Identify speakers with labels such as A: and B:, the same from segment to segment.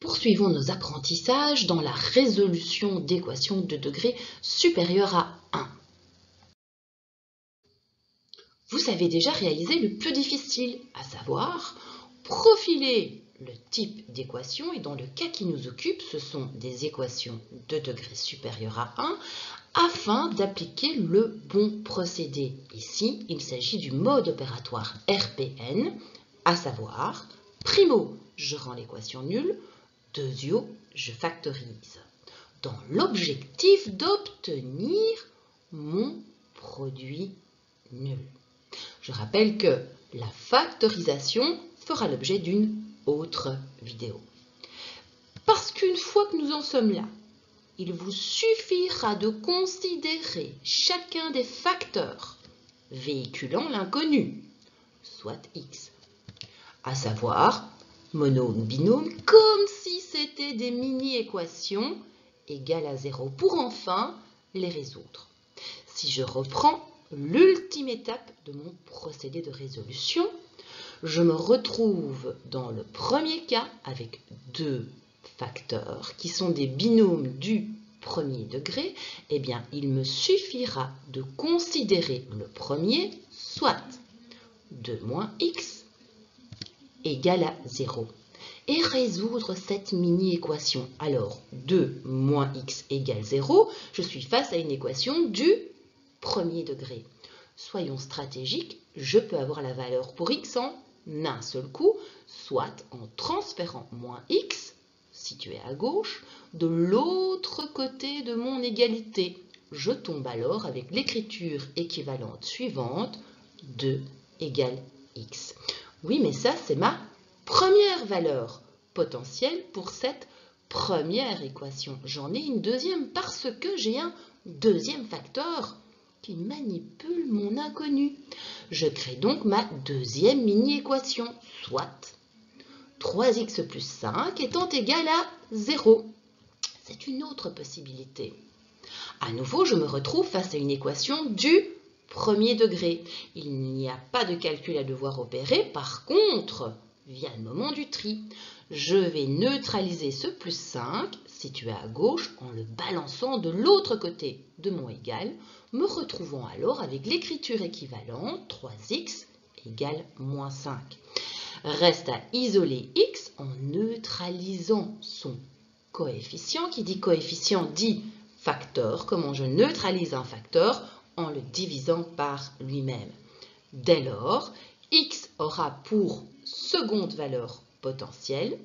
A: Poursuivons nos apprentissages dans la résolution d'équations de degré supérieur à 1. Vous avez déjà réalisé le plus difficile, à savoir profiler le type d'équation, et dans le cas qui nous occupe, ce sont des équations de degré supérieur à 1 afin d'appliquer le bon procédé. Ici, il s'agit du mode opératoire RPN, à savoir primo, je rends l'équation nulle, deuxio, je factorise, dans l'objectif d'obtenir mon produit nul. Je rappelle que la factorisation fera l'objet d'une autre vidéo. Parce qu'une fois que nous en sommes là, il vous suffira de considérer chacun des facteurs véhiculant l'inconnu, soit x, à savoir monôme, binôme, comme si c'était des mini-équations égales à 0, pour enfin les résoudre. Si je reprends l'ultime étape de mon procédé de résolution, je me retrouve dans le premier cas avec deux facteurs qui sont des binômes du premier degré. Eh bien, il me suffira de considérer le premier, soit 2 moins x égale à 0, et résoudre cette mini-équation. Alors, 2 moins x égale 0, je suis face à une équation du premier degré. Soyons stratégiques, je peux avoir la valeur pour x en un seul coup, soit en transférant moins x, situé à gauche, de l'autre côté de mon égalité. Je tombe alors avec l'écriture équivalente suivante, 2 égale x. Oui, mais ça, c'est ma première valeur potentielle pour cette première équation. J'en ai une deuxième parce que j'ai un deuxième facteur qui manipule mon inconnu. Je crée donc ma deuxième mini-équation, soit 3x plus 5 étant égal à 0. C'est une autre possibilité. À nouveau, je me retrouve face à une équation du premier degré. Il n'y a pas de calcul à devoir opérer. Par contre, vient le moment du tri. Je vais neutraliser ce plus 5, situé à gauche, en le balançant de l'autre côté de mon égal, me retrouvant alors avec l'écriture équivalente 3x égale moins 5. Reste à isoler x en neutralisant son coefficient. Qui dit coefficient dit facteur. Comment je neutralise un facteur? En le divisant par lui-même. Dès lors, x aura pour seconde valeur potentielle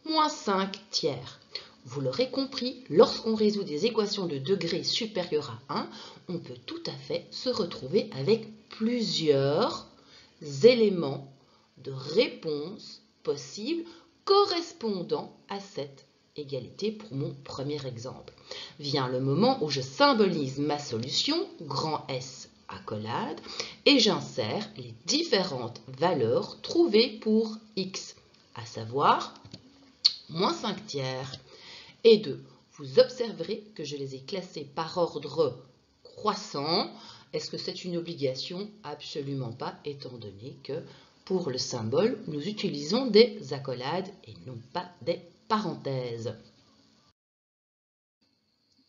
A: moins 5 tiers. Vous l'aurez compris, lorsqu'on résout des équations de degré supérieur à 1, on peut tout à fait se retrouver avec plusieurs éléments de réponse possibles correspondant à cette égalité pour mon premier exemple. Vient le moment où je symbolise ma solution, grand S accolade, et j'insère les différentes valeurs trouvées pour x, à savoir moins 5 tiers et 2. Vous observerez que je les ai classés par ordre croissant. Est-ce que c'est une obligation? Absolument pas, étant donné que pour le symbole, nous utilisons des accolades et non pas des parenthèses.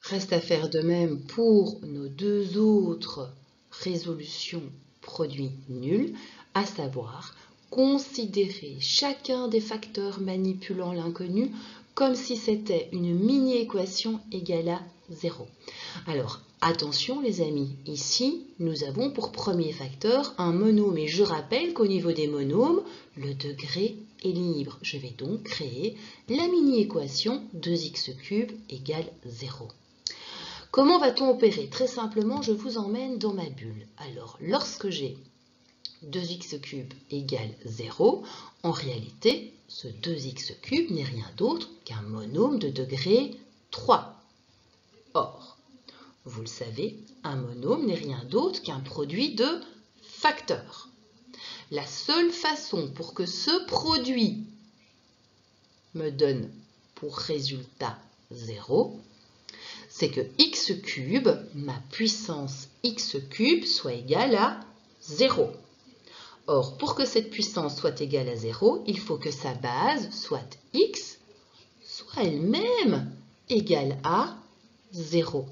A: Reste à faire de même pour nos deux autres résolutions produits nuls, à savoir considérer chacun des facteurs manipulant l'inconnu comme si c'était une mini-équation égale à 0. Alors, attention les amis, ici, nous avons pour premier facteur un monôme, et je rappelle qu'au niveau des monômes, le degré est libre. Je vais donc créer la mini-équation 2x³ égale 0. Comment va-t-on opérer? Très simplement, je vous emmène dans ma bulle. Alors, lorsque j'ai 2x³ égale 0, en réalité, ce 2x³ n'est rien d'autre qu'un monôme de degré 3. Or, vous le savez, un monôme n'est rien d'autre qu'un produit de facteurs. La seule façon pour que ce produit me donne pour résultat 0, c'est que x³, ma puissance x³, soit égale à 0. Or, pour que cette puissance soit égale à 0, il faut que sa base soit x sera elle-même égale à 0.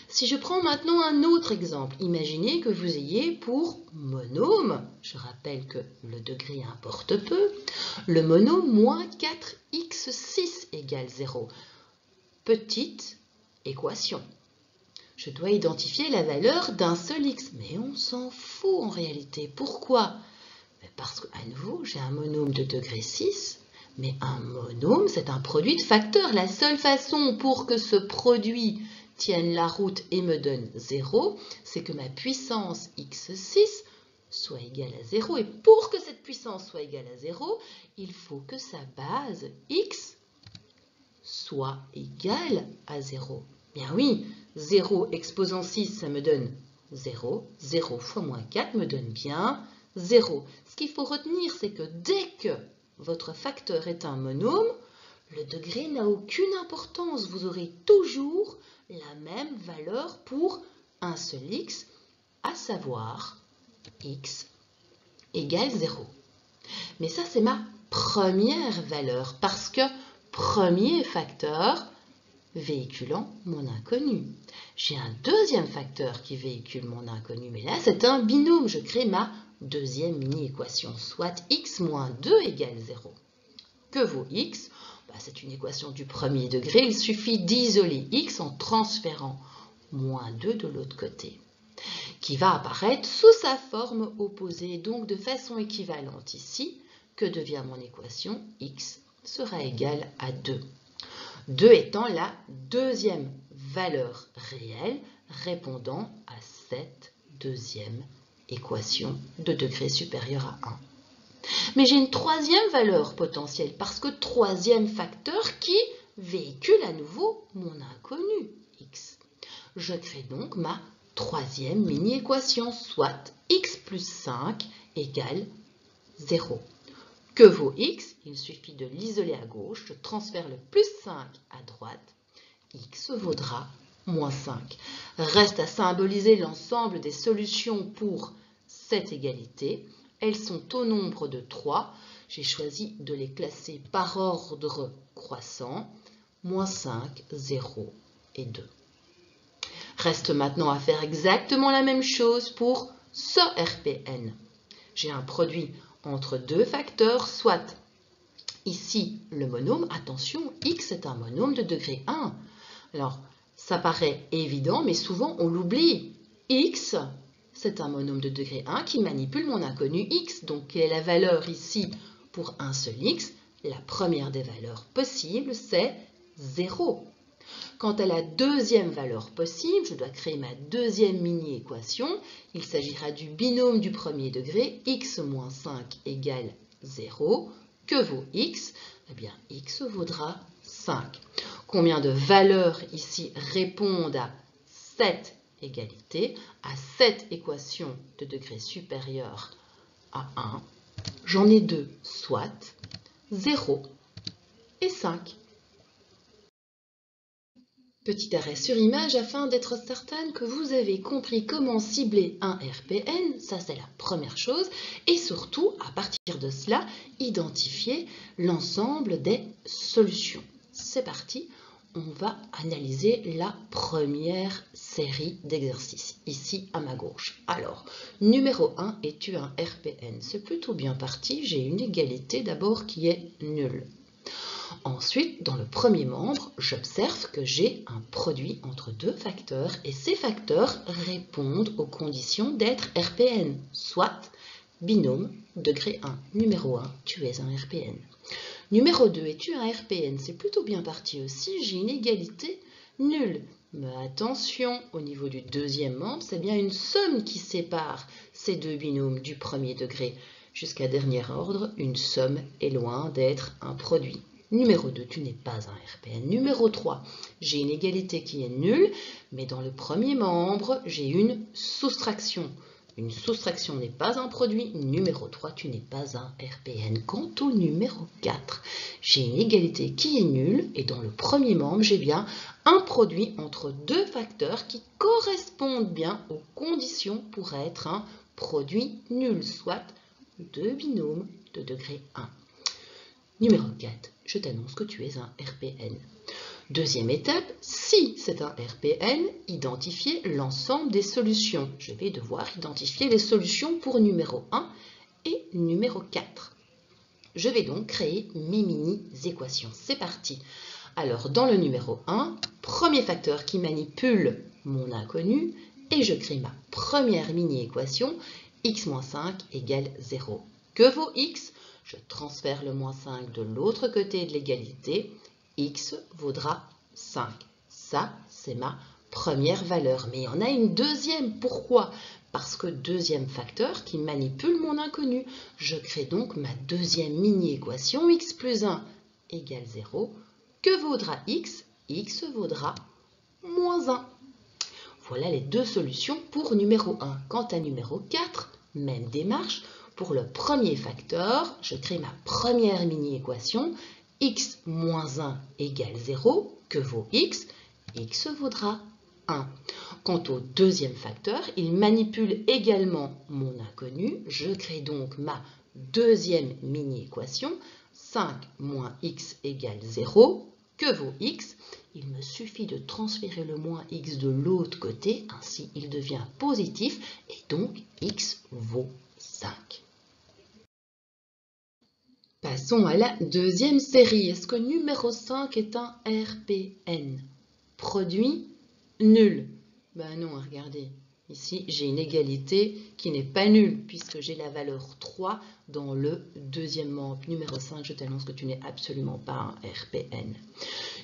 A: Si je prends maintenant un autre exemple, imaginez que vous ayez pour monôme, je rappelle que le degré importe peu, le monôme moins 4x6 égale 0. Petite équation. Je dois identifier la valeur d'un seul x, mais on s'en fout en réalité. Pourquoi? Parce qu'à nouveau, j'ai un monôme de degré 6, mais un monôme, c'est un produit de facteurs. La seule façon pour que ce produit tienne la route et me donne 0, c'est que ma puissance x6 soit égale à 0. Et pour que cette puissance soit égale à 0, il faut que sa base x soit égale à 0. Bien oui, 0 exposant 6, ça me donne 0. 0 fois moins 4 me donne bien 0. Ce qu'il faut retenir, c'est que dès que votre facteur est un monôme, le degré n'a aucune importance. Vous aurez toujours la même valeur pour un seul x, à savoir x égale 0. Mais ça, c'est ma première valeur parce que premier facteur véhiculant mon inconnu. J'ai un deuxième facteur qui véhicule mon inconnu, mais là, c'est un binôme. Je crée ma deuxième mini-équation, soit x moins 2 égale 0. Que vaut x? C'est une équation du premier degré. Il suffit d'isoler x en transférant moins 2 de l'autre côté, qui va apparaître sous sa forme opposée, donc de façon équivalente ici. Que devient mon équation? X sera égal à 2. 2 étant la deuxième valeur réelle répondant à cette deuxième équation de degré supérieur à 1. Mais j'ai une troisième valeur potentielle parce que troisième facteur qui véhicule à nouveau mon inconnu, x. Je crée donc ma troisième mini-équation, soit x plus 5 égale 0. Que vaut x? Il suffit de l'isoler à gauche, je transfère le plus 5 à droite, x vaudra moins 5. Reste à symboliser l'ensemble des solutions pour cette égalité. Elles sont au nombre de 3. J'ai choisi de les classer par ordre croissant, moins 5, 0 et 2. Reste maintenant à faire exactement la même chose pour ce RPN. J'ai un produit entre deux facteurs, soit ici le monôme, attention, x est un monôme de degré 1. Alors, ça paraît évident, mais souvent on l'oublie. X, c'est un monôme de degré 1 qui manipule mon inconnu x. Donc, quelle est la valeur ici pour un seul x? La première des valeurs possibles, c'est 0. Quant à la deuxième valeur possible, je dois créer ma deuxième mini-équation. Il s'agira du binôme du premier degré, x moins 5 égale 0. Que vaut x? Eh bien, x vaudra 5. Combien de valeurs ici répondent à cette égalité, à cette équation de degré supérieur à 1? J'en ai deux, soit 0 et 5. Petit arrêt sur image afin d'être certaine que vous avez compris comment cibler un RPN, ça c'est la première chose, et surtout, à partir de cela, identifier l'ensemble des solutions. C'est parti, on va analyser la première série d'exercices, ici à ma gauche. Alors, numéro 1, es-tu un RPN? C'est plutôt bien parti, j'ai une égalité d'abord qui est nulle. Ensuite, dans le premier membre, j'observe que j'ai un produit entre deux facteurs et ces facteurs répondent aux conditions d'être RPN, soit binôme degré 1. Numéro 1, tu es un RPN. Numéro 2, es-tu un RPN? C'est plutôt bien parti aussi, j'ai une égalité nulle. Mais attention, au niveau du deuxième membre, c'est bien une somme qui sépare ces deux binômes du premier degré. Jusqu'à dernier ordre, une somme est loin d'être un produit. Numéro 2, tu n'es pas un RPN. Numéro 3, j'ai une égalité qui est nulle, mais dans le premier membre, j'ai une soustraction. Une soustraction n'est pas un produit. Numéro 3, tu n'es pas un RPN. Quant au numéro 4, j'ai une égalité qui est nulle, et dans le premier membre, j'ai bien un produit entre deux facteurs qui correspondent bien aux conditions pour être un produit nul, soit deux binômes de degré 1. Numéro 4, je t'annonce que tu es un RPN. Deuxième étape, si c'est un RPN, identifier l'ensemble des solutions. Je vais devoir identifier les solutions pour numéro 1 et numéro 4. Je vais donc créer mes mini-équations. C'est parti. Alors, dans le numéro 1, premier facteur qui manipule mon inconnu, et je crée ma première mini-équation, x-5 égale 0. Que vaut x? Je transfère le moins 5 de l'autre côté de l'égalité. X vaudra 5. Ça, c'est ma première valeur. Mais il y en a une deuxième. Pourquoi? Parce que deuxième facteur qui manipule mon inconnu. Je crée donc ma deuxième mini-équation, x plus 1 égale 0. Que vaudra x? X vaudra moins 1. Voilà les deux solutions pour numéro 1. Quant à numéro 4, même démarche. Pour le premier facteur, je crée ma première mini-équation, x moins 1 égale 0. Que vaut x? X vaudra 1. Quant au deuxième facteur, il manipule également mon inconnu. Je crée donc ma deuxième mini-équation, 5 moins x égale 0. Que vaut x? Il me suffit de transférer le moins x de l'autre côté, ainsi il devient positif et donc x vaut 5. Passons à la deuxième série. Est-ce que numéro 5 est un RPN? Produit nul. Ben non, regardez. Ici, j'ai une égalité qui n'est pas nulle puisque j'ai la valeur 3 dans le deuxième membre. Numéro 5, je t'annonce que tu n'es absolument pas un RPN.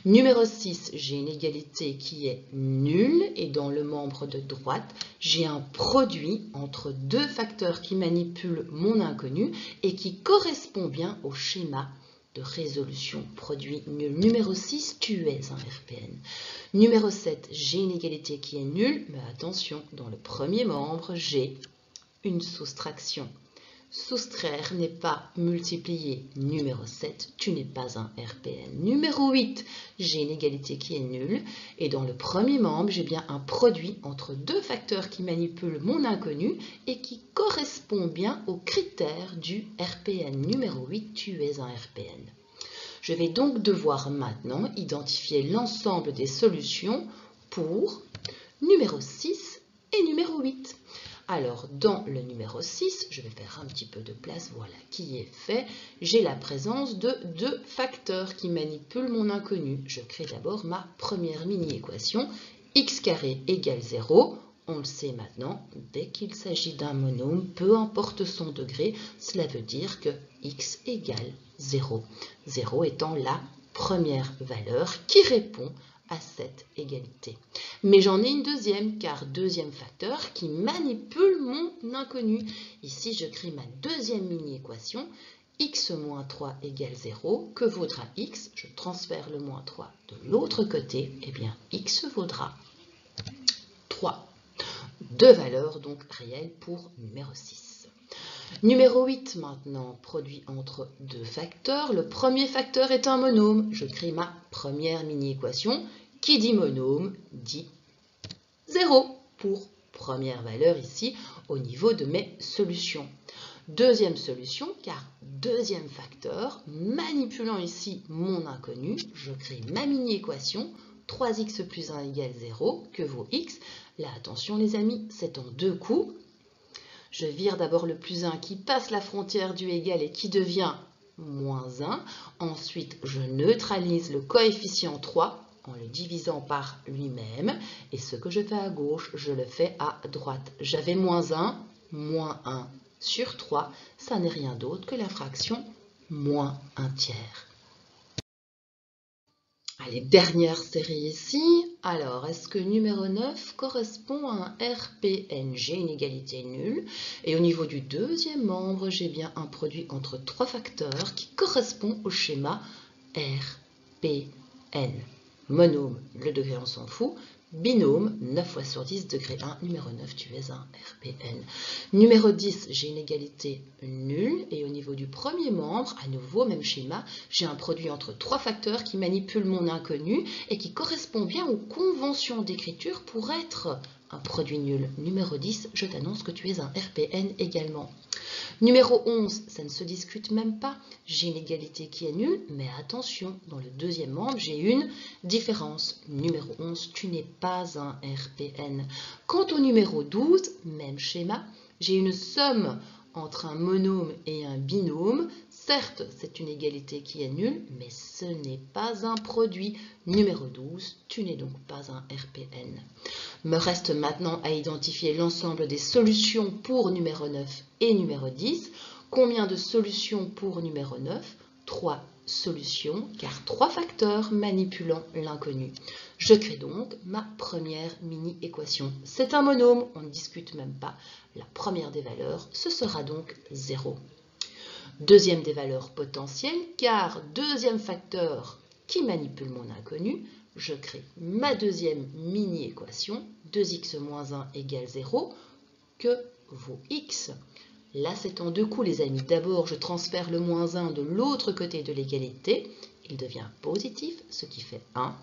A: Numéro 6, j'ai une égalité qui est nulle et dans le membre de droite, j'ai un produit entre deux facteurs qui manipulent mon inconnu et qui correspond bien au schéma de résolution. Produit nul. Numéro 6, tu es un RPN. Numéro 7, j'ai une égalité qui est nulle, mais attention, dans le premier membre, j'ai une soustraction. Soustraire n'est pas multiplier. Numéro 7, tu n'es pas un RPN. Numéro 8, j'ai une égalité qui est nulle. Et dans le premier membre, j'ai bien un produit entre deux facteurs qui manipulent mon inconnu et qui correspond bien aux critères du RPN. Numéro 8, tu es un RPN. Je vais donc devoir maintenant identifier l'ensemble des solutions pour numéro 6 et numéro 8. Alors, dans le numéro 6, je vais faire un petit peu de place, voilà qui est fait. J'ai la présence de deux facteurs qui manipulent mon inconnu. Je crée d'abord ma première mini-équation, x carré égale 0. On le sait maintenant, dès qu'il s'agit d'un monôme, peu importe son degré, cela veut dire que x égale 0. 0 étant la première valeur qui répond à cette égalité. Mais j'en ai une deuxième, car deuxième facteur qui manipule mon inconnu. Ici, je crée ma deuxième mini-équation, x moins 3 égale 0. Que vaudra x? Je transfère le moins 3 de l'autre côté, et bien x vaudra 3. Deux valeurs donc réelles pour numéro 6. Numéro 8 maintenant, produit entre deux facteurs. Le premier facteur est un monôme. Je crée ma première mini-équation. Qui dit monôme dit 0 pour première valeur ici au niveau de mes solutions. Deuxième solution, car deuxième facteur, manipulant ici mon inconnu, je crée ma mini-équation. 3x plus 1 égale 0. Que vaut x? Là, attention les amis, c'est en deux coups. Je vire d'abord le plus 1 qui passe la frontière du égal et qui devient moins 1. Ensuite, je neutralise le coefficient 3 en le divisant par lui-même. Et ce que je fais à gauche, je le fais à droite. J'avais moins 1 sur 3. Ça n'est rien d'autre que la fraction moins 1 tiers. Allez, dernière série ici. Alors, est-ce que numéro 9 correspond à un RPN? J'ai une égalité nulle. Et au niveau du deuxième membre, j'ai bien un produit entre trois facteurs qui correspond au schéma RPN. Monôme, le degré on s'en fout. Binôme, 9 fois sur 10, degré 1. Numéro 9, tu es un RPN. Numéro 10, j'ai une égalité nulle. Et au niveau du premier membre, à nouveau, même schéma, j'ai un produit entre trois facteurs qui manipulent mon inconnu et qui correspond bien aux conventions d'écriture pour être un produit nul. Numéro 10, je t'annonce que tu es un RPN également. Numéro 11, ça ne se discute même pas. J'ai une égalité qui est nulle, mais attention, dans le deuxième membre, j'ai une différence. Numéro 11, tu n'es pas un RPN. Quant au numéro 12, même schéma, j'ai une somme entre un monôme et un binôme. Certes, c'est une égalité qui est nulle, mais ce n'est pas un produit. Numéro 12, tu n'es donc pas un RPN. Me reste maintenant à identifier l'ensemble des solutions pour numéro 9 et numéro 10. Combien de solutions pour numéro 9? 3 solutions, car 3 facteurs manipulant l'inconnu. Je crée donc ma première mini-équation. C'est un monôme, on ne discute même pas. La première des valeurs, ce sera donc 0. Deuxième des valeurs potentielles, car deuxième facteur qui manipule mon inconnu, je crée ma deuxième mini-équation, 2x moins 1 égale 0, que vaut x. Là, c'est en deux coups, les amis. D'abord, je transfère le moins 1 de l'autre côté de l'égalité. Il devient positif, ce qui fait 1.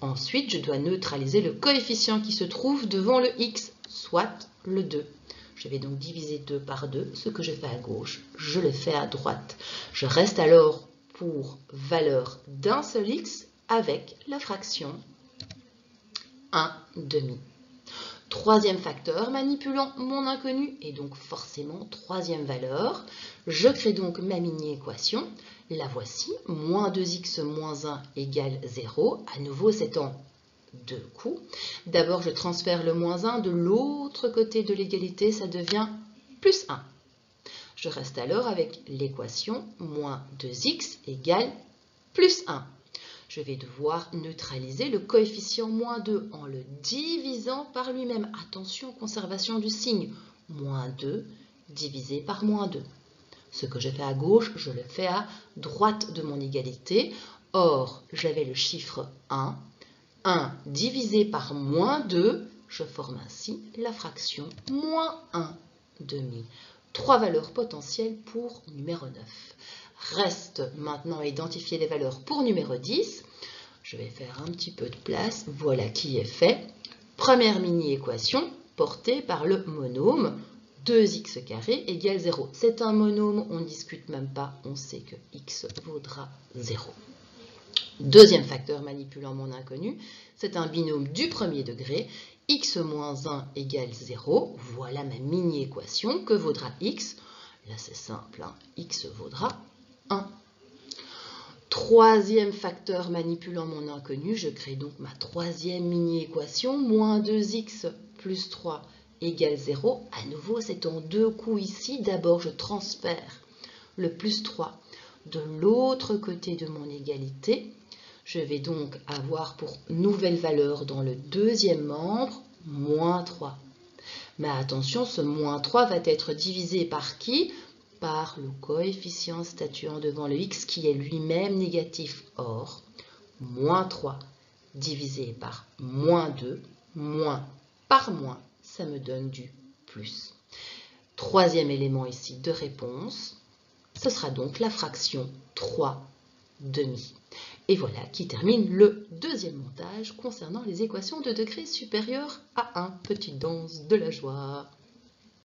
A: Ensuite, je dois neutraliser le coefficient qui se trouve devant le x, soit le 2. Je vais donc diviser 2 par 2. Ce que je fais à gauche, je le fais à droite. Je reste alors pour valeur d'un seul x avec la fraction 1 demi. Troisième facteur manipulant mon inconnu et donc forcément troisième valeur. Je crée donc ma mini-équation. La voici, moins 2x moins 1 égale 0. À nouveau, c'est en deux coups. D'abord, je transfère le moins 1 de l'autre côté de l'égalité, ça devient plus 1. Je reste alors avec l'équation moins 2x égale plus 1. Je vais devoir neutraliser le coefficient moins 2 en le divisant par lui-même. Attention, conservation du signe. Moins 2 divisé par moins 2. Ce que je fais à gauche, je le fais à droite de mon égalité. Or, j'avais le chiffre 1. 1 divisé par moins 2, je forme ainsi la fraction moins 1 demi. 3 valeurs potentielles pour numéro 9. Reste maintenant à identifier les valeurs pour numéro 10. Je vais faire un petit peu de place. Voilà qui est fait. Première mini-équation portée par le monôme 2x carré égale 0. C'est un monôme, on ne discute même pas, on sait que x vaudra 0. Deuxième facteur manipulant mon inconnu, c'est un binôme du premier degré, x moins 1 égale 0. Voilà ma mini-équation, que vaudra x? Là c'est simple, hein. X vaudra 1. Troisième facteur manipulant mon inconnu, je crée donc ma troisième mini-équation, moins 2x plus 3 égale 0. À nouveau, c'est en deux coups ici. D'abord, je transfère le plus 3 de l'autre côté de mon égalité. Je vais donc avoir pour nouvelle valeur dans le deuxième membre, moins 3. Mais attention, ce moins 3 va être divisé par qui? Par le coefficient statuant devant le x qui est lui-même négatif. Or, moins 3 divisé par moins 2, moins par moins, ça me donne du plus. Troisième élément ici de réponse, ce sera donc la fraction 3 demi. Et voilà qui termine le deuxième montage concernant les équations de degré supérieur à 1. Petite danse de la joie.